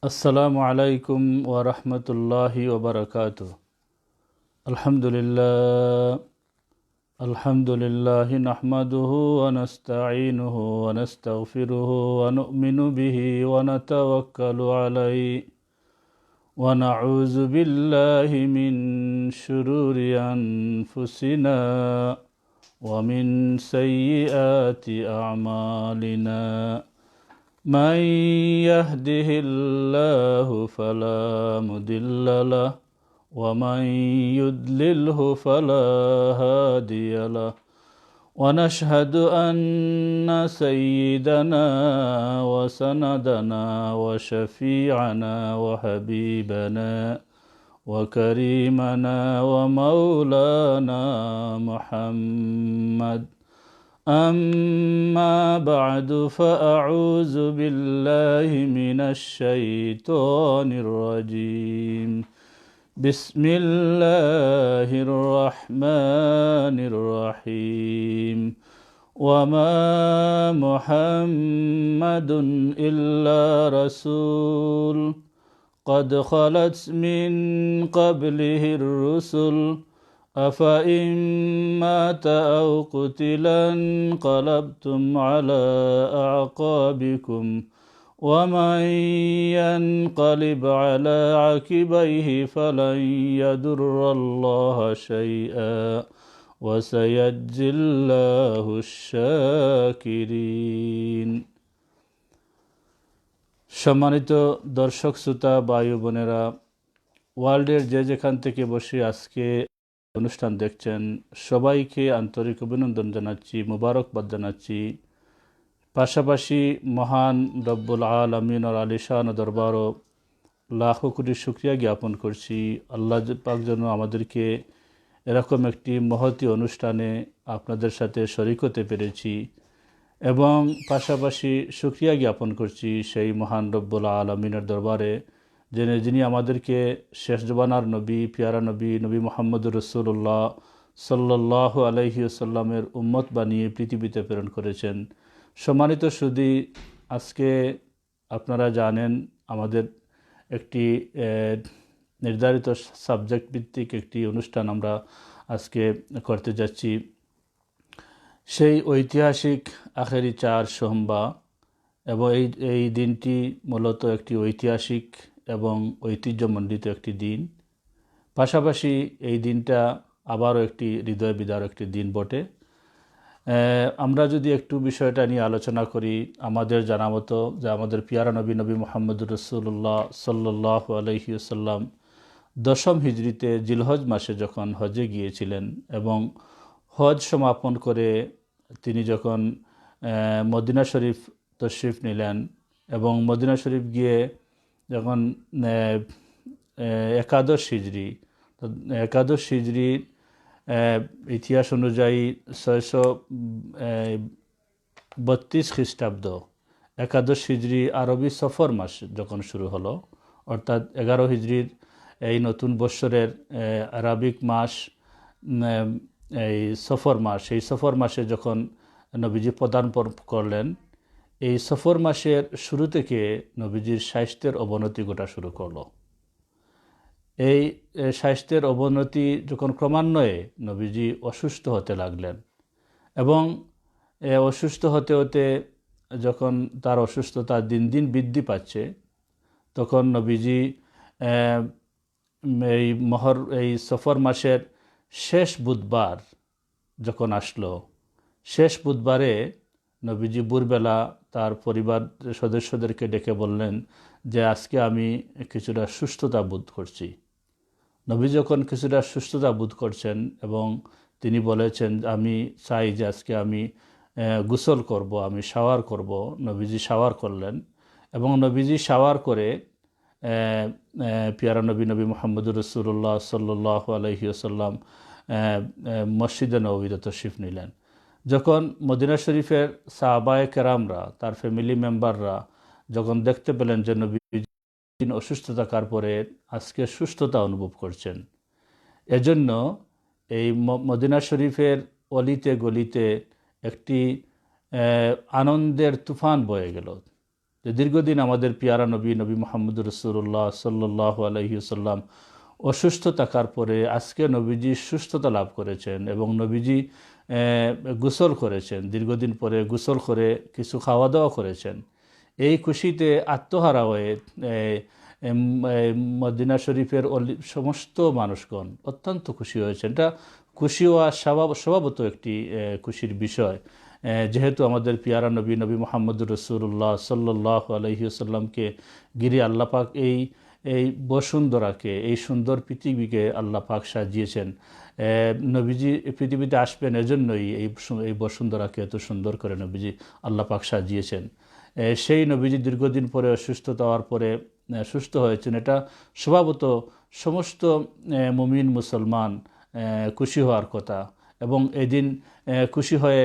আসসালামু আলাইকুম ওয়া রাহমাতুল্লাহি ওয়া বারাকাতুহু। আলহামদুলিল্লাহি নাহমাদুহু ওয়া নাস্তাঈনুহু ওয়া নাস্তাগফিরুহু ওয়া নু'মিনু বিহি ওয়া নাতাওয়াক্কালু আলাইহি ওয়া নাউযু বিল্লাহি মিন শুরুরি আনফুসিনা ওয়া মিন সাইয়্যিআতি আ'মালিনা। من يهده الله فلا مضل له ومن يضلله فلا هادي له ونشهد أن سيدنا وسندنا وشفيعنا وحبيبنا وكريمنا ومولانا محمد. أما بعد فأعوذ بالله من الشيطان الرجيم. بسم الله الرحمن الرحيم. وما محمد إلا رسول قد خلت من قبله الرسل أفإن مات أو قتلا انقلبتم على أعقابكم ومن ينقلب على عقبيه فلن يضر الله شيئا وسيجزي الله الشاكرين. সম্মানিত দর্শক শ্রোতা ভাই বোনেরা, ওয়ার্ল্ডের যেখান থেকে বসে আজকে অনুষ্ঠান দেখছেন সবাইকে আন্তরিক অভিনন্দন জানাচ্ছি, মুবারকবাদ জানাচ্ছি। পাশাপাশি মহান রব্বুল আলামিনের আলিশান দরবারও লাখো কোটি শুকরিয়া জ্ঞাপন করছি। আল্লাহ পাক যেন আমাদেরকে এরকম একটি মহতী অনুষ্ঠানে আপনাদের সাথে শরীক হতে পেরেছি, এবং পাশাপাশি শুকরিয়া জ্ঞাপন করছি সেই মহান রব্বুল আলামিনের দরবারে যিনি আমাদেরকে শেষ জবানার নবী, পিয়ারা নবী, নবী মুহাম্মদুর রাসূলুল্লাহ সাল্লাল্লাহু আলাইহি ওয়াসাল্লামের উম্মত বানিয়ে পৃথিবীতে প্রেরণ করেছেন। সম্মানিত সুধী, আজকে আপনারা জানেন আমাদের একটি নির্ধারিত সাবজেক্ট ভিত্তিক একটি অনুষ্ঠান আমরা আজকে করতে যাচ্ছি। সেই ঐতিহাসিক আখেরি চার সোমবার, এবং এই দিনটি মূলত একটি ঐতিহাসিক এবং ঐতিহ্যমণ্ডিত একটি দিন। পাশাপাশি এই দিনটা আবারও একটি হৃদয় বিদারক একটি দিন বটে। আমরা যদি একটু বিষয়টা নিয়ে আলোচনা করি, আমাদের জানা মতো যে আমাদের পিয়ারা নবী, নবী মুহাম্মদুর রাসূলুল্লাহ সাল্লাল্লাহু আলাইহি ওয়াসাল্লাম দশম হিজরিতে জিলহজ মাসে যখন হজে গিয়েছিলেন এবং হজ সমাপন করে তিনি যখন মদিনা শরীফ তশরিফ নিলেন, এবং মদিনা শরীফ গিয়ে যখন একাদশ হিজরি ইতিহাস অনুযায়ী 632 খ্রিস্টাব্দ একাদশ হিজরি আরবি সফর মাস যখন শুরু হলো, অর্থাৎ 11 হিজরির এই নতুন বৎসরের আরবিক মাস এই সফর মাস, এই সফর মাসে যখন নবীজি পদার্পণ করলেন, এই সফর মাসের শুরু থেকে নবীজির স্বাস্থ্যের অবনতি ঘটা শুরু করলো। এই স্বাস্থ্যের অবনতি যখন ক্রমান্বয়ে নবীজি অসুস্থ হতে লাগলেন, এবং অসুস্থ হতে হতে যখন তার অসুস্থতা দিন দিন বৃদ্ধি পাচ্ছে, তখন নবীজি এই সফর মাসের শেষ বুধবার যখন আসলো, শেষ বুধবারে নবীজি ভোরবেলা তার পরিবার সদস্যদেরকে ডেকে বললেন যে আজকে আমি কিছুটা সুস্থতা বোধ করছি। নবী যখন কিছুটা সুস্থতা বোধ করছেন এবং তিনি বলেছেন আমি চাই যে আজকে আমি গোসল করব, আমি শাওয়ার করব, নবীজি শাওয়ার করলেন, এবং নবীজি শাওয়ার করে পিয়ারা নবী, নবী মুহাম্মদুর রাসূলুল্লাহ সাল্লাল্লাহু আলাইহি ওয়াসাল্লাম মসজিদে নববীতে তশরিফ নিলেন। যখন মদিনা শরীফের সাহাবায়ে কেরামরা, তার ফ্যামিলি মেম্বাররা যখন দেখতে পেলেন যে নবী অসুস্থ থাকার পরে আজকে সুস্থতা অনুভব করছেন, এজন্য এই মদিনা শরীফের অলিতে গলিতে একটি আনন্দের তুফান বয়ে গেল। যে দীর্ঘদিন আমাদের পিয়ারা নবী নবী মুহাম্মদুর রাসূলুল্লাহ সাল্লাল্লাহু আলাইহি ওয়াসাল্লাম অসুস্থ থাকার পরে আজকে নবীজি সুস্থতা লাভ করেছেন এবং নবীজি গোসল করেছেন, দীর্ঘদিন পরে গোসল করে কিছু খাওয়া দাওয়া করেছেন। এই খুশিতে আত্মহারা হয়ে মদিনা শরীফের সমস্ত মানুষগণ অত্যন্ত খুশি হয়েছেন। এটা খুশি হওয়া স্বভাবত একটি খুশির বিষয়, যেহেতু আমাদের পিয়ারা নবী নবী মুহাম্মদুর রাসূলুল্লাহ সাল্লাল্লাহু আলাইহি ওয়াসাল্লামকে ঘিরে আল্লাহ পাক এই বসুন্ধরাকে, এই সুন্দর পৃথিবীকে আল্লাহ পাক সাজিয়েছেন। নবীজি পৃথিবীতে আসবেন এজন্যই এই বসুন্ধরাকে এত সুন্দর করে নবীজি আল্লাহ পাক সাজিয়েছেন। সেই নবীজি দীর্ঘদিন পরে অসুস্থতা হওয়ার পরে সুস্থ হয়েছেন। এটা স্বভাবত সমস্ত মুমিন মুসলমান খুশি হওয়ার কথা এবং এদিন খুশি হয়ে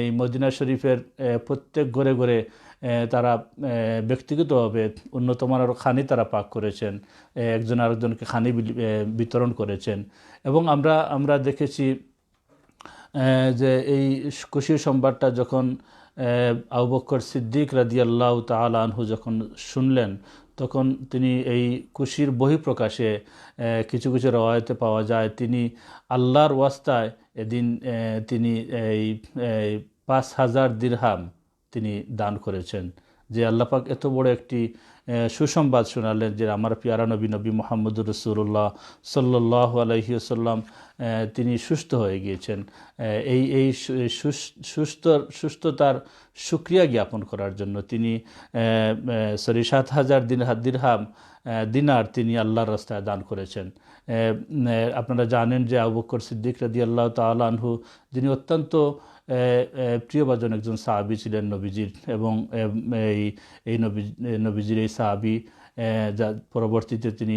এই মদিনা শরীফের প্রত্যেক ঘরে ঘরে তারা ব্যক্তিগতভাবে উন্নত মানের খানি তারা পাক করেছেন, একজন আরেকজনকে খানি বিতরণ করেছেন। এবং আমরা দেখেছি যে এই খুশির সংবাদটা যখন আবু বকর সিদ্দিক রাদিয়াল্লাহু তাআলা আনহু যখন শুনলেন, তখন তিনি এই খুশির বহিঃপ্রকাশে কিছু কিছু রওয়ায়েতে পাওয়া যায় তিনি আল্লাহর ওয়াস্তায় এদিন তিনি এই 5,000 দিরহাম তিনি দান করেছেন। যে আল্লাহ পাক এত বড় একটি সুসংবাদ শোনালেন যে আমার পিয়ারা নবী নবী মুহাম্মদুর রাসূলুল্লাহ সাল্লাল্লাহু আলাইহি ওয়াসাল্লাম তিনি সুস্থ হয়ে গিয়েছেন। এই সুস্থতার শুকরিয়া জ্ঞাপন করার জন্য তিনি 7,000 দিরহাম দিনার তিনি আল্লাহর রাস্তায় দান করেছেন। আপনারা জানেন যে আবু বকর সিদ্দিক রাদিয়াল্লাহু তাআলা আনহু যিনি অত্যন্ত প্রিয়ভাজন একজন সাহাবী ছিলেন নবীজির, এবং এই নবীজির এই সাহাবী যা পরবর্তীতে তিনি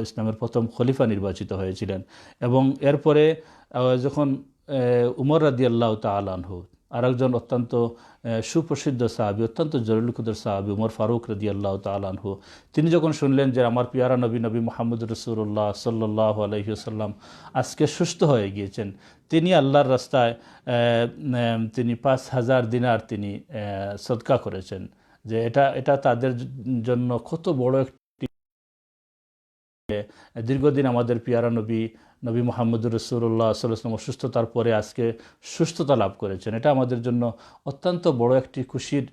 ইসলামের প্রথম খলিফা নির্বাচিত হয়েছিলেন। এবং এরপরে যখন উমর রাদিয়াল্লাহু তাআলা আনহু আরেকজন অত্যন্ত সুপ্রসিদ্ধ সাহাবী, অত্যন্ত জলিলুল সাহাবী উমর ফারুক রাদিয়াল্লাহু তাআলা আনহু, তিনি যখন শুনলেন যে আমার পিয়ারা নবী নবী মুহাম্মদুর রাসূলুল্লাহ সাল্লাল্লাহু আলাইহি ওয়াসাল্লাম আজকে সুস্থ হয়ে গিয়েছেন, তিনি আল্লাহর রাস্তায় তিনি 5,000 দিনার তিনি সদকা করেছেন। যে এটা তাদের জন্য কত বড় একটি, দীর্ঘদিন আমাদের পিয়ারা নবী নবী মুহাম্মদুর রাসূলুল্লাহ সাল্লাল্লাহু আলাইহি ওয়াসাল্লাম অসুস্থতার পরে আজকে সুস্থতা লাভ করেছেন। এটা আমাদের জন্য অত্যন্ত বড় একটি খুশির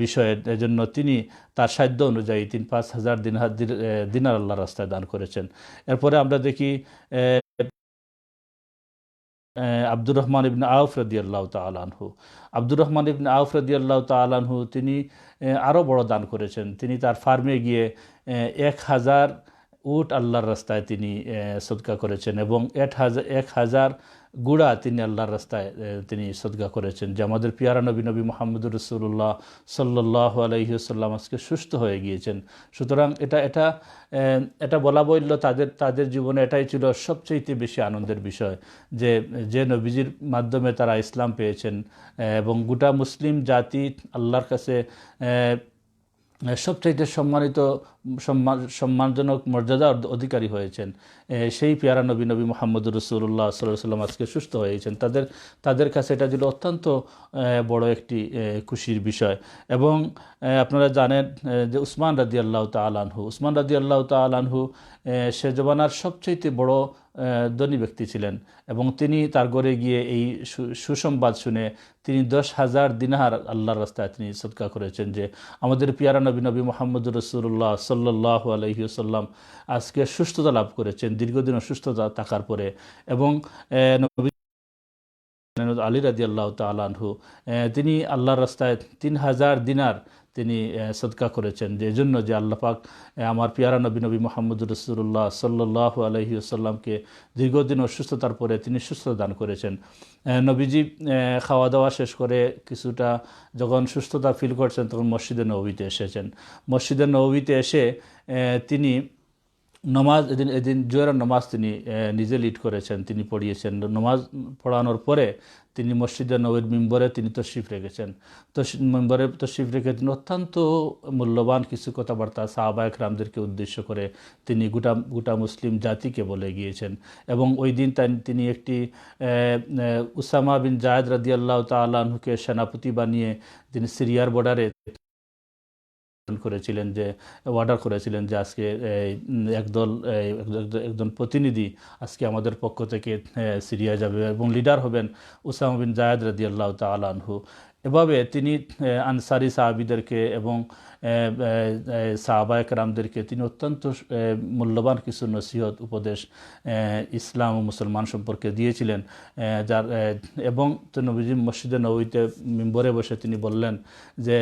বিষয়। এজন্য তিনি তার সাধ্য অনুযায়ী 5,000 দিনার আল্লাহর রাস্তায় দান করেছেন। এরপরে আমরা দেখি আব্দুর রহমান ইবনে আউফ রাদিয়াল্লাহু তাআলা আনহু, আব্দুর রহমান ইবনে আউফ রাদিয়াল্লাহু তাআলা আনহু তিনি আরও বড় দান করেছেন। তিনি তার ফার্মে গিয়ে 1,000 উট আল্লাহর রাস্তায় তিনি সদকা করেছেন এবং 1,000 গুড়া তিনি আল্লাহর রাস্তায় তিনি সদকা করেছেন। যে আমাদের পিয়ারা নবী নবী মুহাম্মদুর রাসূলুল্লাহ সাল্লাল্লাহু আলাইহি ওয়াসাল্লাম আজকে সুস্থ হয়ে গিয়েছেন। সুতরাং এটা বলা বলল তাদের জীবনে এটাই ছিল সবচেয়ে বেশি আনন্দের বিষয়, যে নবীজির মাধ্যমে তারা ইসলাম পেয়েছেন এবং গোটা মুসলিম জাতি আল্লাহর কাছে সবচাইতে সম্মানজনক মর্যাদার অধিকারী হয়েছেন। সেই পিয়ারা নবী নবী মুহাম্মদুর রাসূলুল্লাহ সাল্লাল্লাহু আলাইহি ওয়াসাল্লাম আজকে সুস্থ হয়েছেন। তাদের কাছে এটা ছিল অত্যন্ত বড় একটি খুশির বিষয়। এবং আপনারা জানেন যে উসমান রাদিয়াল্লাহু তাআলা আনহু সে জমানার সবচেয়ে বড় ধনী ব্যক্তি ছিলেন এবং তিনি তার ঘরে গিয়ে এই সুসংবাদ শুনে তিনি 10,000 দিনার আল্লাহর রাস্তায় তিনি সদকা করেছেন। যে আমাদের পিয়ারা নবী নবী মুহাম্মদুর রাসূলুল্লাহ সাল্লাল্লাহু আলাইহি ওয়াসাল্লাম আজকে সুস্থতা লাভ করেছেন দীর্ঘদিন অসুস্থতা থাকার পরে। এবং নবী আলী রাদিয়াল্লাহু তাআলা আনহু তিনি আল্লাহর রাস্তায় 3,000 দিনার তিনি সদকা করেছেন। যে জন্য যে আল্লাহ পাক আমার পিয়ারা নবী নবী মুহাম্মদুর রাসূলুল্লাহ সাল্লাল্লাহু আলাইহি ওয়াসাল্লামকে দীর্ঘদিন অসুস্থতার পরে তিনি সুস্থতা দান করেছেন। নবীজি খাওয়া দাওয়া শেষ করে কিছুটা যখন সুস্থতা ফিল করছেন তখন মসজিদে নববীতে এসেছেন। মসজিদে নববীতে এসে তিনি নমাজ এদিন জোহরের নমাজ তিনি নিজে লিড করেছেন, তিনি পড়িয়েছেন। নমাজ পড়ানোর পরে তিনি মসজিদে নববীর মিম্বরে তিনি তশরিফ রেখেছেন। মিম্বরে তশরিফ রেখে তিনি অত্যন্ত মূল্যবান কিছু কথাবার্তা সাহাবায়ে কেরামদেরকে উদ্দেশ্য করে তিনি গোটা মুসলিম জাতিকে বলে গিয়েছেন। এবং ওই দিন তিনি একটি উসামা বিন জায়েদ রাদিয়াল্লাহু তাআলা আনহুকে সেনাপতি বানিয়ে তিনি সিরিয়ার বর্ডারে করেছিলেন যে অর্ডার করেছিলেন যে আজকে একজন প্রতিনিধি আজকে আমাদের পক্ষ থেকে সিরিয়া যাবে এবং লিডার হবেন উসামা বিন জায়েদ রাদিয়াল্লাহু তাআলা আনহু। এভাবে তিনি আনসারি সাহাবীদেরকে এবং সাহাবায়ে কেরামদেরকে তিনি অত্যন্ত মূল্যবান কিছু নসিহত উপদেশ ইসলাম ও মুসলমান সম্পর্কে দিয়েছিলেন। যার এবং নবীজি মসজিদে নববীতে মিম্বরে বসে তিনি বললেন যে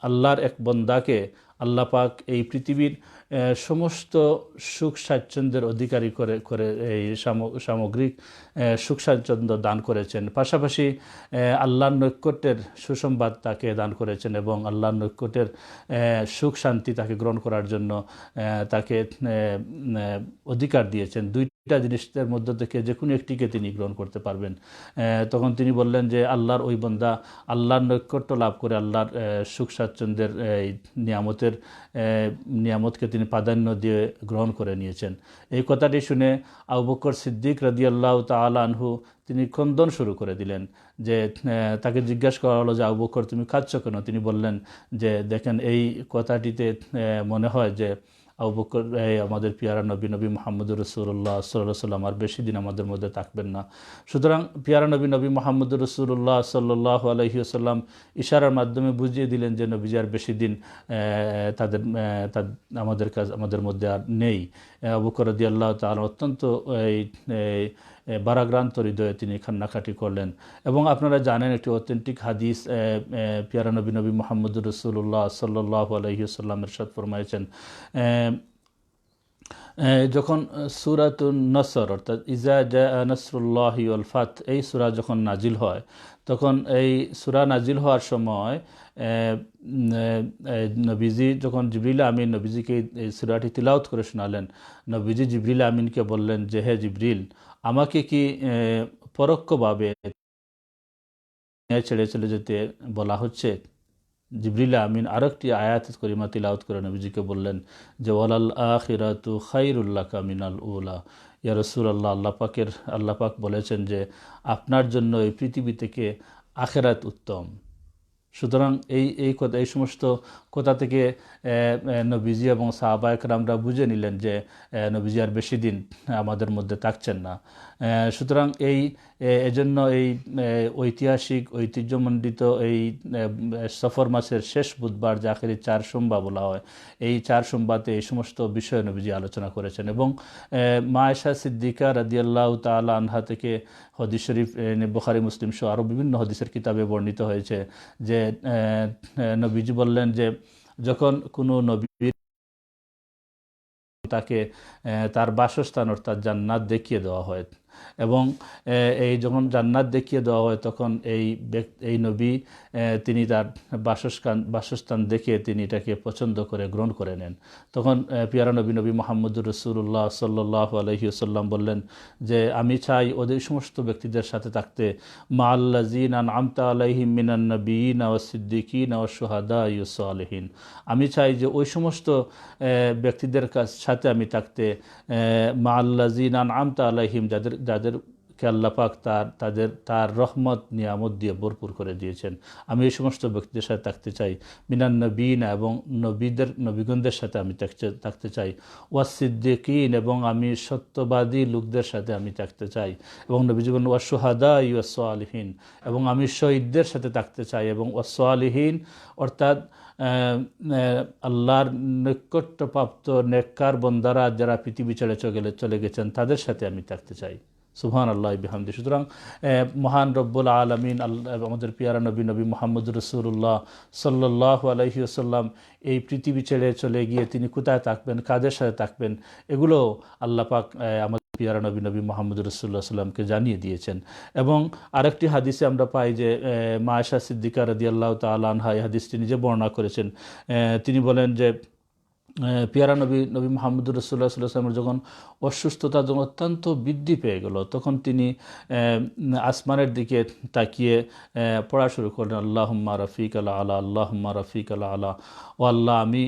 আল্লাহর এক বন্দাকে আল্লাহ পাক এই পৃথিবীর সমস্ত সুখ স্বাচ্ছন্দ্যের অধিকারী করে করে এই সামগ্রিক সুখ স্বাচ্ছন্দ্য দান করেছেন, পাশাপাশি আল্লাহর নৈকট্যের সুসংবাদ তাকে দান করেছেন এবং আল্লাহর নৈকট্যের সুখ শান্তি তাকে গ্রহণ করার জন্য তাকে অধিকার দিয়েছেন। দুইটা জিনিসের মধ্য থেকে যে কোনো একটিকে তিনি গ্রহণ করতে পারবেন। তখন তিনি বললেন যে আল্লাহর ওই বান্দা আল্লাহর নৈকট্য লাভ করে আল্লাহর সুখ স্বাচ্ছন্দ্যের নিয়ামতকে তিনি প্রাধান্য দিয়ে গ্রহণ করে নিয়েছেন। এই কথাটি শুনে আবু বকর সিদ্দিক রাদিয়াল্লাহু তাআলা আনহু তিনি ক্রন্দন শুরু করে দিলেন। যে তাকে জিজ্ঞাসা করা হলো যে আবু বকর তুমি কাঁদছো কেন? তিনি বললেন যে দেখেন এই কথাটিতে মনে হয় যে আবু বকর আমাদের পিয়ারা নবী মুহাম্মদুর রাসূলুল্লাহ সাল্লাল্লাহু আলাইহি ওয়াসাল্লাম আর বেশি দিন আমাদের মধ্যে থাকবেন না। সুতরাং পিয়ারা নবী মুহাম্মদুর রাসূলুল্লাহ সাল্লাল্লাহু আলাইহি ওয়াসাল্লাম ইশারার মাধ্যমে বুঝিয়ে দিলেন যে নবীজি আর বেশি দিন আমাদের মধ্যে আর নেই। আবু বকর রাদিয়াল্লাহু তাআলা অত্যন্ত বারাক্রান্ত হৃদয়ে তিনি কান্নাকাটি করলেন। এবং আপনারা জানেন একটি অথেন্টিক হাদিস পিয়ারা নবী মুহাম্মদুর রাসূলুল্লাহ সাল্লাল্লাহু আলাইহি ওয়াসাল্লাম ইরশাদ ফরমায়েছেন যখন সূরাতুন নসর অর্থাৎ ইজা জাআ নাসরুল্লাহি ওয়াল ফাত এই সূরা যখন নাজিল হয়, তখন এই সূরা নাজিল হওয়ার সময় নবীজি যখন জিবরিল আমিন নবীজিকে এই সূরাটি তিলাওয়াত করে শোনালেন, নবীজি জিবরিল আমিনকে বললেন যে হে জিবরিল, আমাকে কি পরোক্ষভাবে ছেড়ে চলে যেতে বলা হচ্ছে? জিবরিল আমিন আরেকটি আয়াত করিমা তিলাওয়াত করে নবীজিকে বললেন যে ওয়ালাল আখিরাতু খায়রুল লাকা মিনাল উলা। ইয়া রাসূলুল্লাহ, আল্লাহ পাক বলেছেন যে আপনার জন্য এই পৃথিবী থেকে আখিরাত উত্তম। সুতরাং এই সমস্ত কথা থেকে নবীজি এবং সাহাবায়ে কেরামরা বুঝে নিলেন যে নবীজি আর বেশি দিন আমাদের মধ্যে থাকছেন না। সুতরাং এজন্য এই ঐতিহাসিক ঐতিহ্যমণ্ডিত এই সফর মাসের শেষ বুধবার যে আখেরি 4 সোমবার বলা হয়, এই 4 সোমবারে এই সমস্ত বিষয়ে নবীজি আলোচনা করেছেন। এবং মা আয়েশা সিদ্দিকা রাদিয়াল্লাহু তাআলা আনহা থেকে হাদিস শরীফ বুখারী মুসলিম সহ আরও বিভিন্ন হাদিসের কিতাবে বর্ণিত হয়েছে যে নবীজি বললেন যে যখন কোনো নবীর তাকে তার বাসস্থান অর্থাৎ জান্নাত দেখিয়ে দেওয়া হয় এবং এই যখন জান্নাত দেখিয়ে দেওয়া হয় তখন এই নবী তিনি তার বাসস্থান দেখে তিনি এটাকে পছন্দ করে গ্রহণ করে নেন। তখন পিয়ারা নবী মুহাম্মদুর রাসূলুল্লাহ সাল্লাল্লাহু আলাইহি ওয়াসাল্লাম বললেন যে আমি চাই ওদের সমস্ত ব্যক্তিদের সাথে থাকতে, মা আল্লাযিনা আনআমতা আলাইহিম মিনান নাবিয়িনা ওয়াস সিদ্দিকিনা ওয়াশ শুহাদাই ওয়াস সালিহিন। আমি চাই যে ওই সমস্ত ব্যক্তিদের সাথে আমি থাকতে, মা আল্লাযিনা আনআমতা আলাইহিম যাদেরকে আল্লাহ পাক তার রহমত নিয়ামত দিয়ে ভরপুর করে দিয়েছেন। আমি এই সমস্ত ব্যক্তিদের সাথে থাকতে চাই। মিনান নবীনা এবং নবীগণদের সাথে আমি থাকতে চাই। ওয়াস সিদ্দিকিন এবং আমি সত্যবাদী লোকদের সাথে আমি থাকতে চাই। এবং নবীজি বলেন ওয়াস শুহাদা ওয়াস সালিহিন এবং আমি শহীদদের সাথে থাকতে চাই। এবং ওয়াস সালিহিন অর্থাৎ আল্লাহর নৈকট্যপ্রাপ্ত নেককার বন্দারা যারা পৃথিবী ছেড়ে চলে গেছেন তাদের সাথে আমি থাকতে চাই। সুবহানাল্লাহ বিহামদি। সুতরাং মহান রব্বুল আলামিন আমাদের পিয়ারা নবী মুহাম্মদুর রাসূলুল্লাহ সাল্লাল্লাহু আলাইহি ওয়াসাল্লাম এই পৃথিবী ছেড়ে চলে গিয়ে তিনি কোথায় থাকবেন, কাদের সাথে থাকবেন, এগুলো আল্লাহ পাক আমাদের পিয়ারা নবী মুহাম্মদুর রাসূলুল্লাহ সাল্লামকে জানিয়ে দিয়েছেন। এবং আরেকটি হাদিসে আমরা পাই যে মা আয়েশা সিদ্দিকা রাদিয়াল্লাহু তাআলা আনহা এই হাদিসটি নিজে বর্ণনা করেছেন। তিনি বলেন যে পিয়ারা নবী মুহাম্মদুর রাসূলুল্লাহ সাল্লাল্লাহু আলাইহি ওয়াসাল্লামের যখন অসুস্থতা যখন অত্যন্ত বৃদ্ধি পেয়ে গেল, তখন তিনি আসমানের দিকে তাকিয়ে পড়া শুরু করলেন, আল্লাহুম্মা রফিক আল আলা, আল্লাহুম্মা রফিক আল আলা। ও আল্লাহ, আমি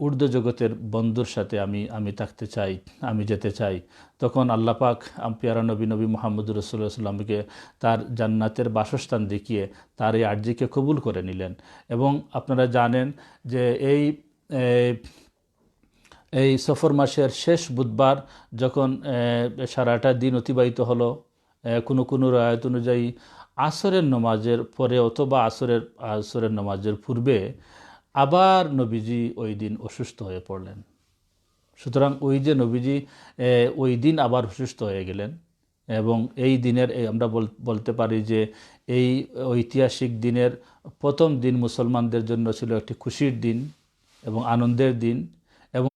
ঊর্ধ্ব জগতের বন্ধুর সাথে আমি থাকতে চাই, আমি যেতে চাই। তখন আল্লাহ পাক পিয়ারা নবী মুহাম্মদুর রাসূলুল্লাহ সাল্লামকে তার জান্নাতের বাসস্থান দেখিয়ে তার এই আরজিকে কবুল করে নিলেন। এবং আপনারা জানেন যে এই সফর মাসের শেষ বুধবার যখন সারাটা দিন অতিবাহিত হলো, কোনো রায়াত অনুযায়ী আসরের নামাজের পরে অথবা আসরের নামাজের পূর্বে আবার নবীজি ওই দিন অসুস্থ হয়ে পড়লেন। সুতরাং ওই যে নবীজি ওই দিন আবার অসুস্থ হয়ে গেলেন, এবং এই দিনের আমরা বলতে পারি যে এই ঐতিহাসিক দিনের প্রথম দিন মুসলমানদের জন্য ছিল একটি খুশির দিন এবং আনন্দের দিন। এবং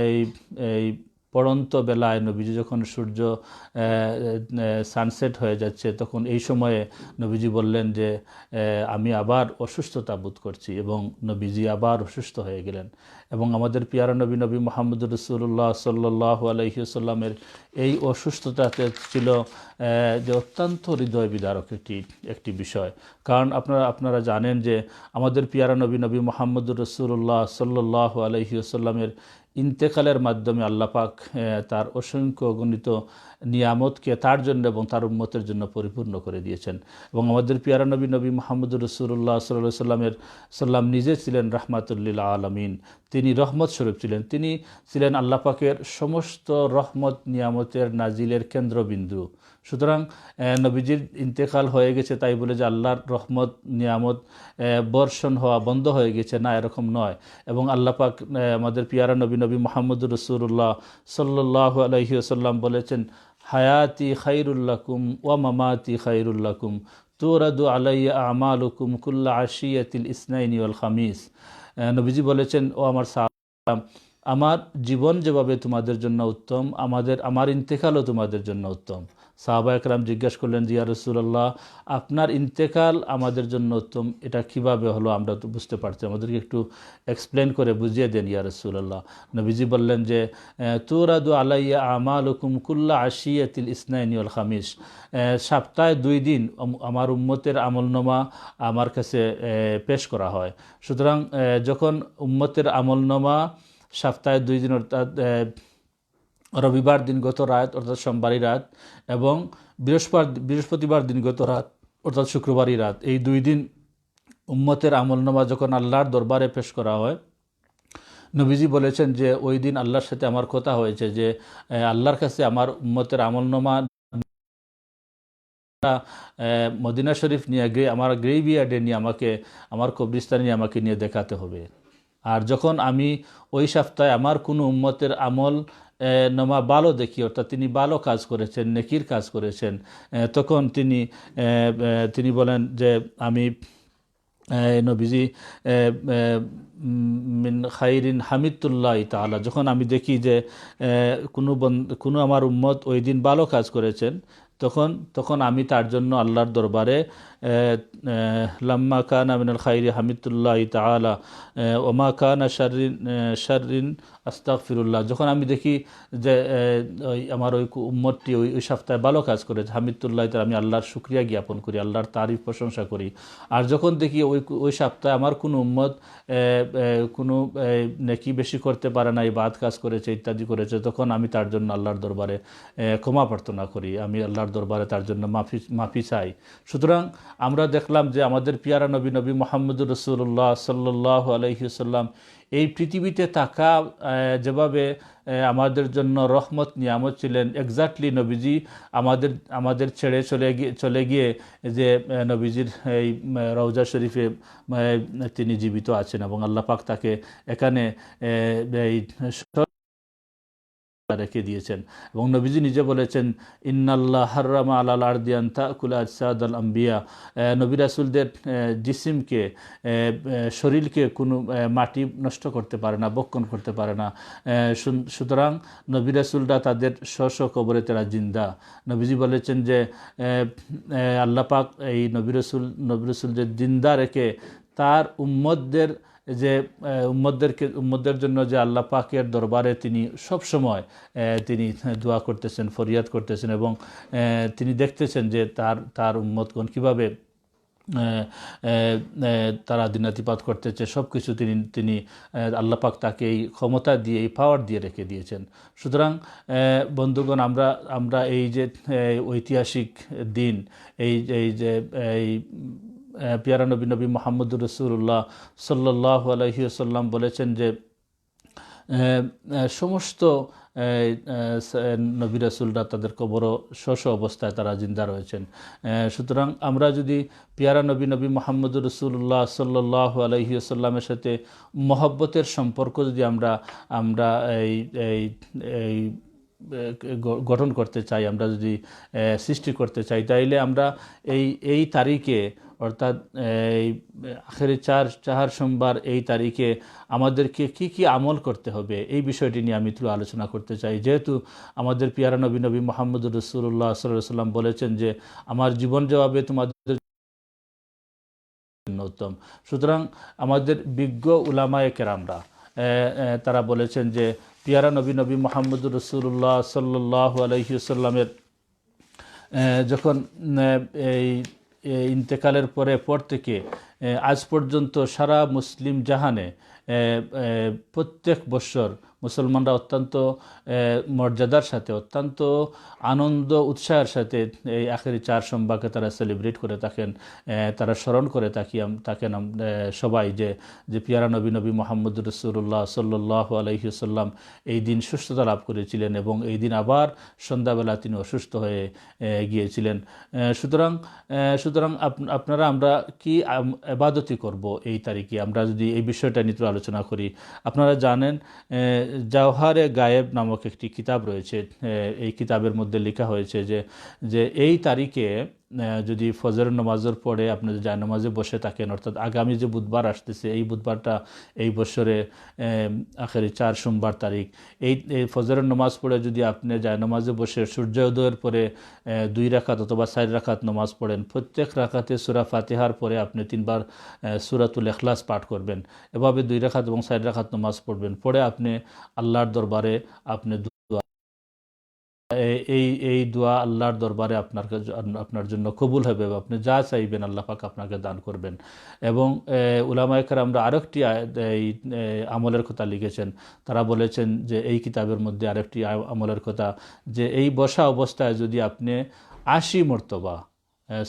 এই এই পড়ন্ত বেলায় নবীজি যখন সূর্য সানসেট হয়ে যাচ্ছে, তখন এই সময়ে নবীজি বললেন যে আমি আবার অসুস্থতা বোধ করছি, এবং নবীজি আবার অসুস্থ হয়ে গেলেন। এবং আমাদের পিয়ারা নবী মুহাম্মদুর রাসূলুল্লাহ সাল্লাল্লাহু আলাইহি ওয়াসাল্লামের এই অসুস্থতাতে ছিল যে অত্যন্ত হৃদয় বিদারক একটি বিষয়। কারণ আপনারা জানেন যে আমাদের পিয়ারা নবী মুহাম্মদুর রাসূলুল্লাহ সাল্লাল্লাহু আলাইহি ওয়াসাল্লামের ইন্তেকালের মাধ্যমে আল্লাহ পাক তার অসংখ্য গণিত নিয়ামতকে তার জন্য এবং তার উম্মতের জন্য পরিপূর্ণ করে দিয়েছেন। এবং আমাদের পিয়ারা নবী মুহাম্মদুর রাসূলুল্লাহ সাল্লাল্লাহু আলাইহি সাল্লাম নিজে ছিলেন রাহমাতুল লিল আলামিন, তিনি রহমত স্বরূপ ছিলেন, তিনি ছিলেন আল্লাহ পাকের সমস্ত রহমত নিয়ামতের নাজিলের কেন্দ্রবিন্দু। সুতরাং নবীজির ইন্তেকাল হয়ে গেছে তাই বলে যে আল্লাহর রহমত নিয়ামত বর্ষণ হওয়া বন্ধ হয়ে গেছে, না, এরকম নয়। এবং আল্লাহ পাক আমাদের পিয়ারা নবী মুহাম্মদুর রাসূলুল্লাহ সাল্লাল্লাহু আলাইহি ওয়াসাল্লাম বলেছেন, হায়াতি খায়রুল লাকুম ওয়া মামাতি খায়রুল লাকুম তুরাদু আলাইয়া আমালুকুম কুল্লা আশিয়াতিল ইসনাইনি ওয়াল খামিস। নবীজি বলেছেন, ও আমার সাহাবা, আমার জীবন যেভাবে তোমাদের জন্য উত্তম, আমার ইন্তেকালও তোমাদের জন্য উত্তম। সাহাবা একরাম জিজ্ঞাসা করলেন, ইয়া রাসূলুল্লাহ, আপনার ইন্তেকাল আমাদের জন্য উত্তম, এটা কিভাবে হলো? আমরা তো বুঝতে পারছি, আমাদেরকে একটু এক্সপ্লেন করে বুঝিয়ে দেন ইয়া রাসূলুল্লাহ। নবীজি বললেন যে তুরাদু আলাইয়া আমালুকুম কুল্লা আশিয়াতিল ইসনাইনি ওয়াল খামিস, সপ্তাহে 2 দিন আমার উম্মতের আমলনামা আমার কাছে পেশ করা হয়। সুতরাং যখন উম্মতের আমলনামা সপ্তাহে 2 দিন, অর্থাৎ রবিবার দিনগত রাত অর্থাৎ সোমবারই রাত এবং বৃহস্পতিবার দিনগত রাত অর্থাৎ শুক্রবারই রাত, এই 2 দিন উম্মতের আমলনামা যখন আল্লাহর দরবারে পেশ করা হয়, নবীজি বলেছেন যে ওই দিন আল্লাহর সাথে আমার কথা হয়েছে যে আল্লাহর কাছে আমার উম্মতের আমলনামা মদিনা শরীফ নিয়ে আমার গ্রেভিয়ার্ডে নিয়ে আমার কবরিস্তানে নিয়ে আমাকে নিয়ে দেখাতে হবে। আর যখন আমি ওই সপ্তাহে আমার কোনো উম্মতের আমল নামা ভালো দেখি, অর্থাৎ তিনি ভালো কাজ করেছেন, নেকির কাজ করেছেন, তখন তিনি বলেন যে আমি নবীজি মিন খাইরিন হামিদুল্লাহ তাআলা, যখন আমি দেখি যে কোনো আমার উম্মত ওই দিন ভালো কাজ করেছেন, তখন আমি তার জন্য আল্লাহর দরবারে লাম্মা কানা মিনাল খাইরি হামিদুল্লাহ তাআলা ওমা কানা শাররিন আস্তাগফিরুল্লাহ, যখন আমি দেখি যে আমার ওই উম্মতটি ওই সপ্তাহে ভালো কাজ করেছে, হামিদুল্লাহ তাআলা, আমি আল্লাহর শুকরিয়া জ্ঞাপন করি, আল্লাহর তারিফ প্রশংসা করি। আর যখন দেখি ওই সপ্তাহে আমার কোনো উম্মত কোনো নেকি বেশি করতে পারে না, ইবাদত কাজ করেছে, ইত্যাদি করেছে, তখন আমি তার জন্য আল্লাহর দরবারে ক্ষমা প্রার্থনা করি, আমি আল্লাহর দরবারে তার জন্য মাফি চাই। সুতরাং আমরা দেখলাম যে আমাদের পিয়ারা নবী মুহাম্মদুর রাসূলুল্লাহ সাল্লাল্লাহু আলাইহি ওয়াসাল্লাম এই পৃথিবীতে থাকা যেভাবে আমাদের জন্য রহমত নিয়ামত ছিলেন, এক্স্যাক্টলি নবীজি আমাদের ছেড়ে চলে গিয়ে যে নবীজির এই রওজা শরীফে তিনি জীবিত আছেন, এবং আল্লাহ পাক তাকে এখানে এই রেখে দিয়েছেন। এবং নবীজি নিজে বলেছেন, ইন্নাল্লাহ হাররামা আলাল আরদি আন তাকুলা আজসাদাল আম্বিয়া, নবী রাসূলদের জিসিমকে, শরীরকে কোনো মাটি নষ্ট করতে পারে না, বক্ষণ করতে পারে না। সুতরাং নবী রাসূলরা তাদের স্ব কবরে তারা জিন্দা। নবীজি বলেছেন যে আল্লাহ পাক এই নবী রাসূলদের জিন্দা রেখে তার উম্মতদের যে উম্মতদের জন্য যে আল্লাহ পাকের দরবারে তিনি সব সময় তিনি দোয়া করতেছেন, ফরিয়াদ করতেছেন, এবং তিনি দেখতেছেন যে তার উম্মতগণ কীভাবে তারা দিনাতিপাত করতেছে, সব কিছু তিনি আল্লাহ পাক তাকে এই ক্ষমতা দিয়ে, এই পাওয়ার দিয়ে রেখে দিয়েছেন। সুতরাং বন্ধুগণ, আমরা এই যে ঐতিহাসিক দিন, এই যে এই পিয়ারা নবী মুহাম্মদুর রাসূলুল্লাহ সাল্লাল্লাহু আলাইহি ওয়াসাল্লাম বলেছেন যে সমস্ত নবী রাসূলরা তাদের কবর শশ অবস্থায় তারা জিন্দা রয়েছেন। সুতরাং আমরা যদি পিয়ারা নবী মুহাম্মদুর রাসূলুল্লাহ সাল্লাল্লাহু আলাইহি ওয়াসাল্লামের সাথে মহব্বতের সম্পর্ক যদি আমরা এই গঠন করতে চাই, আমরা যদি সৃষ্টি করতে চাই, তাইলে আমরা এই তারিখে, অর্থাৎ এই আখেরি চার সোমবার এই তারিখে আমাদেরকে কি আমল করতে হবে, এই বিষয়টি নিয়ে আমি একটু আলোচনা করতে চাই। যেহেতু আমাদের পিয়ারা নবী মুহাম্মদুর রাসূলুল্লাহ সাল্লাল্লাহু আলাইহি ওয়াসাল্লাম বলেছেন যে আমার জীবন যাবে তোমাদের উত্তম। সুতরাং আমাদের বিজ্ঞ উলামায়ে কেরামরা তারা বলেছেন যে পিয়ারা নবী মুহাম্মদুর রাসূলুল্লাহ সাল্লাল্লাহু আলাইহি ওয়াসাল্লামের যখন এই ইন্তেকালের পর থেকে আজ পর্যন্ত সারা মুসলিম জাহানে প্রত্যেক বৎসর মুসলমানরা অত্যন্ত মর্যাদার সাথে, অত্যন্ত আনন্দ উৎসাহের সাথে এই আখেরি চার সোমবারকে তারা সেলিব্রেট করে থাকেন, তারা স্মরণ করে থাকেন সবাই যে পিয়ারা নবী মুহাম্মদুর রাসূলুল্লাহ সাল্লাল্লাহু আলাইহি ওয়াসাল্লাম এই দিন সুস্থতা লাভ করেছিলেন এবং এই দিন আবার সন্ধ্যাবেলা তিনি অসুস্থ হয়ে গিয়েছিলেন। সুতরাং আপনারা আমরা কি ইবাদতি করব এই তারিখে, আমরা যদি এই বিষয়টা নিয়ে আলোচনা করি। আপনারা জানেন জাওহারে গায়েব নামক একটি কিতাব রয়েছে। এই কিতাবের মধ্যে লেখা হয়েছে যে এই তারিখে যদি ফজর নামাজের পরে আপনি জায়নামাজে বসে থাকেন, অর্থাৎ আগামী যে বুধবার আসতেছে, এই বুধবারটা এই বছরে আখেরি চার সোমবার তারিখ, এই ফজরের নামাজ পড়ে যদি আপনি জায়নামাজে বসে সূর্যোদয়ের পরে 2 রাকাত অথবা 4 রাকাত নামাজ পড়েন, প্রত্যেক রাকাতে সূরা ফাতিহার পরে আপনি 3 বার সূরাতুল ইখলাস পাঠ করবেন, এভাবে 2 রাকাত এবং 4 রাকাত নামাজ পড়বেন, পড়ে আপনি আল্লাহর দরবারে আপনি এই দোয়া আল্লাহর দরবারে আপনার জন্য কবুল হবে, আপনি যা চাইবেন আল্লাহ পাক আপনাকে দান করবেন। এবং উলামায়ে কেরামরা আরেকটি আমলের কথা লিখেছেন। তারা বলেছেন যে এই কিতাবের মধ্যে আরেকটি আমলের কথা, যে এই বসা অবস্থায় যদি আপনি 80 মর্তবা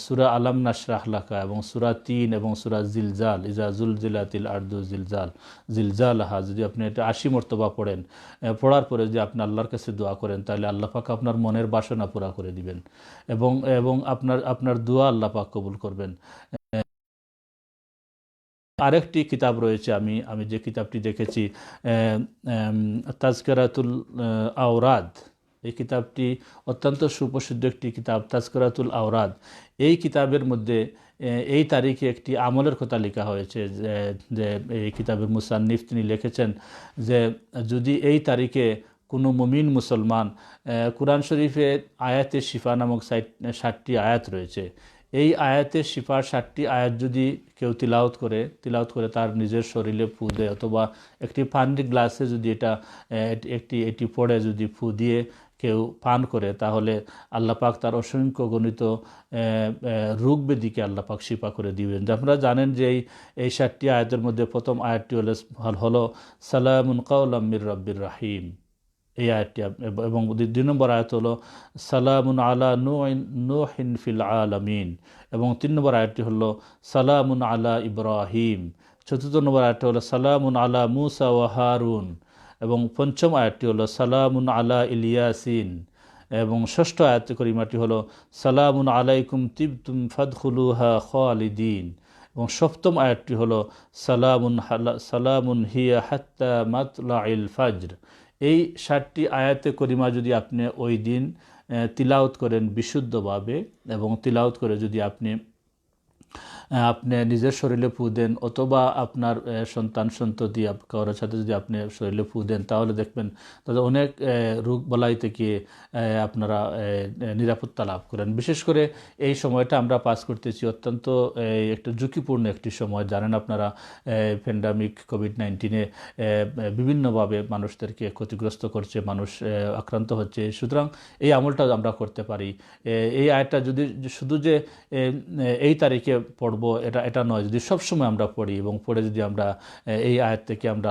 সূরা আলাম নাশরাহ লাকা এবং সূরা 3 এবং সূরা জিলজাল, ইজা জুলজিলাতিল আরদু জিলজালাহা, যদি আপনি এটা 80 মর্তবা পড়েন, পড়ার পরে যদি আপনি আল্লাহর কাছে দোয়া করেন, তাহলে আল্লাহ পাক আপনার মনের বাসনা পুরা করে দিবেন এবং আপনার দোয়া আল্লাহ পাক কবুল করবেন। আরেকটি কিতাব রয়েছে, আমি যে কিতাবটি দেখেছি, তাজকিরাতুল আওরাদ। এই কিতাবটি অত্যন্ত সুপ্রসিদ্ধ একটি কিতাব, তাজকিরাতুল আওরাদ। এই কিতাবের মধ্যে এই তারিখে একটি আমলের কথা লেখা হয়েছে, যে এই কিতাবের মুসান্নিফ তিনি লিখেছেন যে যদি এই তারিখে কোনো মুমিন মুসলমান, কুরআন শরীফে আয়াতে শিফা নামক 60টি আয়াত রয়েছে, এই আয়াতের শিফার 60টি আয়াত যদি কেউ তিলাওয়াত করে তার নিজের শরীরে ফু দেয়, অথবা একটি পানির গ্লাসে যদি এটি পড়ে যদি ফু দিয়ে কেউ পান করে, তাহলে আল্লাহ পাক তার অসংখ্য গণিত রোগ ব্যাধিকে আল্লাহ পাক শিফা করে দিবেন। আপনারা জানেন যে এই 60টি আয়াতের মধ্যে প্রথম আয়াতটি হলো সালামুন কাওলাম মির রাব্বির রাহিম, এই আয়াতটি, এবং 2 নম্বর আয়াত হলো সালামুন আলা নূহিন ফিল আলামিন, এবং 3 নম্বর আয়াতটি হলো সালামুন আলা ইব্রাহিম, 4 নম্বর আয়াতটি হলো সালামুন আলা মুসা ওয়া হারুন, এবং 5ম আয়াতটি হলো সালামুন আলা ইলিয়াসিন, এবং 6ষ্ঠ আয়াত করিমাটি হলো সালামুন আলাইকুম তিবতুম ফাদখুলুহা খালিদিন, এবং 7ম আয়াতটি হলো সালামুন হিয়া হাত্তা মাতলাইল ফাজর। এই 60টি আয়াতে করিমা যদি আপনি ওই দিন তিলাওয়াত করেন বিশুদ্ধভাবে, এবং তিলাওয়াত করে যদি আপনি আপনি নিজের শরীরে ফু দেন অথবা আপনার সন্তান সন্ততি কারোর সাথে যদি আপনি শরীরে ফু দেন, তাহলে দেখবেন তাদের অনেক রোগ বালাই থেকে আপনারা নিরাপত্তা লাভ করেন। বিশেষ করে এই সময়টা আমরা পাস করতেছি অত্যন্ত একটা ঝুঁকিপূর্ণ একটি সময়। জানেন আপনারা প্যান্ডামিক কোভিড-19 বিভিন্নভাবে মানুষদেরকে ক্ষতিগ্রস্ত করছে, মানুষ আক্রান্ত হচ্ছে। সুতরাং এই আমলটা আমরা করতে পারি। এই আয়টা যদি শুধু যে এই তারিখে পড়ব এটা নয়, যদি সবসময় আমরা পড়ি এবং পড়ে যদি আমরা এই আয়াত থেকে আমরা